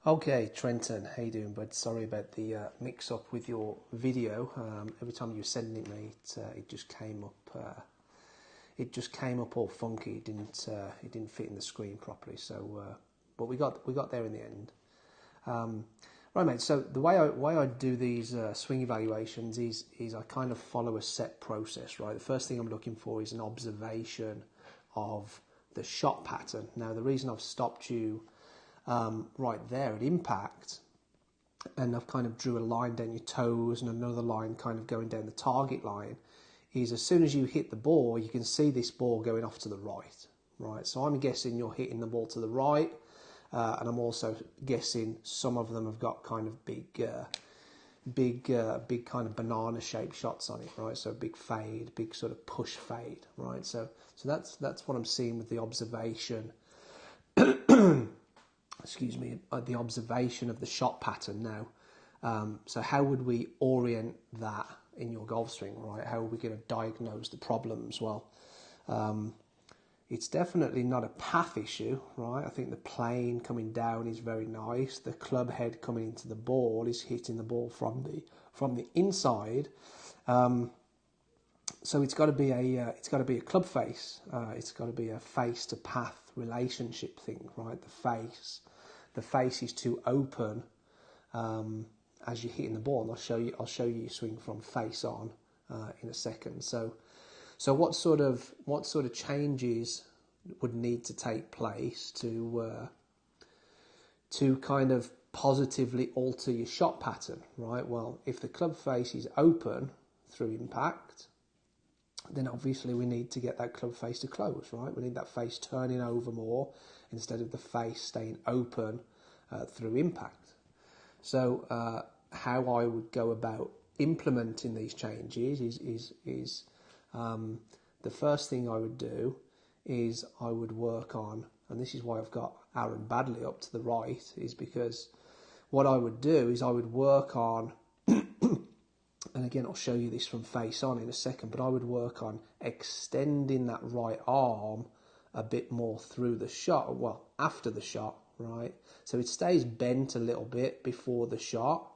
Okay, Trenton, how you doing, bud? Sorry about the mix-up with your video. Every time you were sending it me, it just came up. It just came up all funky. It didn't fit in the screen properly. So, but we got there in the end. Right, mate. So the way I do these swing evaluations is I kind of follow a set process. Right. The first thing I'm looking for is an observation of the shot pattern. Now, the reason I've stopped you right there at impact, and I've kind of drew a line down your toes and another line kind of going down the target line, is as soon as you hit the ball, you can see this ball going off to the right. Right, so I'm guessing you're hitting the ball to the right, and I'm also guessing some of them have got kind of big kind of banana-shaped shots on it, right? So big fade, big sort of push fade, right? So that's what I'm seeing with the observation. Excuse me, the observation of the shot pattern now. So how would we orient that in your golf swing, right? How are we going to diagnose the problems? Well, it's definitely not a path issue, right? I think the plane coming down is very nice. The club head coming into the ball is hitting the ball from the inside. So it's got to be a club face. It's got to be a face to path relationship thing, right? The face is too open as you're hitting the ball, and I'll show you swing from face on in a second. So what sort of changes would need to take place to kind of positively alter your shot pattern, right? Well, if the club face is open through impact, then obviously we need to get that club face to close, right? We need that face turning over more instead of the face staying open through impact. So how I would go about implementing these changes is the first thing I would do is I would work on, and this is why I've got Aaron Badley up to the right, is because what I would do is I would work on, and again I'll show you this from face on in a second, but I would work on extending that right arm a bit more through the shot, well, after the shot, right? So it stays bent a little bit before the shot,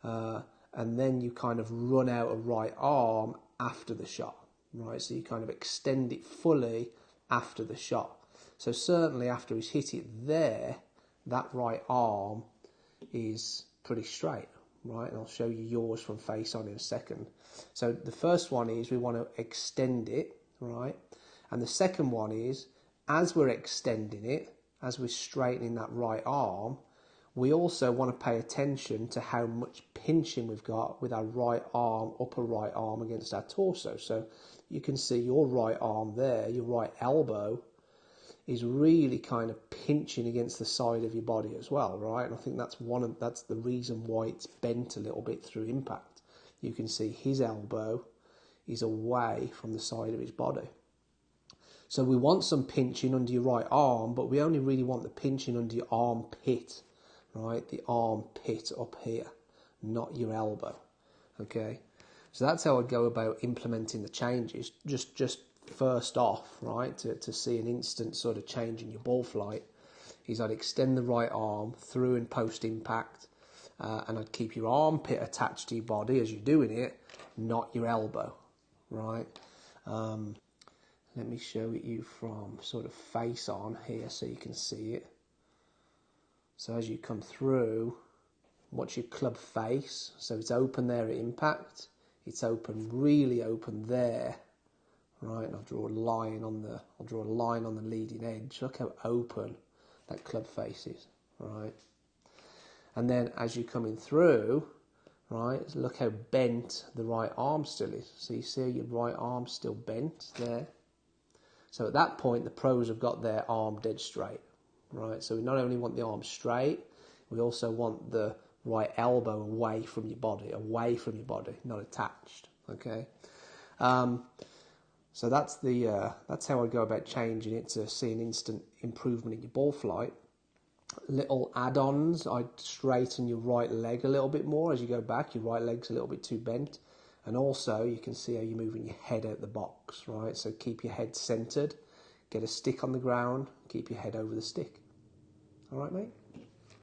and then you kind of run out a right arm after the shot, right? So you kind of extend it fully after the shot. So certainly after he's hit it there, that right arm is pretty straight, right? And I'll show you yours from face on in a second. So the first one is we want to extend it, right? And the second one is, as we're extending it, as we're straightening that right arm, we also want to pay attention to how much pinching we've got with our right arm, upper right arm against our torso. So you can see your right arm there, your right elbow is really kind of pinching against the side of your body as well, right? And I think that's the reason why it's bent a little bit through impact. You can see his elbow is away from the side of his body. So we want some pinching under your right arm, but we only really want the pinching under your armpit, right? The armpit up here, not your elbow, okay? So that's how I'd go about implementing the changes. Just first off, right, to see an instant sort of change in your ball flight, is I'd extend the right arm through and post impact, and I'd keep your armpit attached to your body as you're doing it, not your elbow, right? Let me show it you from sort of face on here so you can see it. So as you come through, watch your club face. So it's open there at impact. It's open, really open there, right? And I'll draw a line on the leading edge. Look how open that club face is, right? And then as you're coming through, right, look how bent the right arm still is. So you see your right arm still bent there. So at that point, the pros have got their arm dead straight, right? So we not only want the arm straight, we also want the right elbow away from your body, not attached, okay? So that's how I go about changing it to see an instant improvement in your ball flight. Little add-ons, I'd straighten your right leg a little bit more as you go back. Your right leg's a little bit too bent. And also, you can see how you're moving your head out the box, right? So keep your head centered, get a stick on the ground, keep your head over the stick. All right, mate?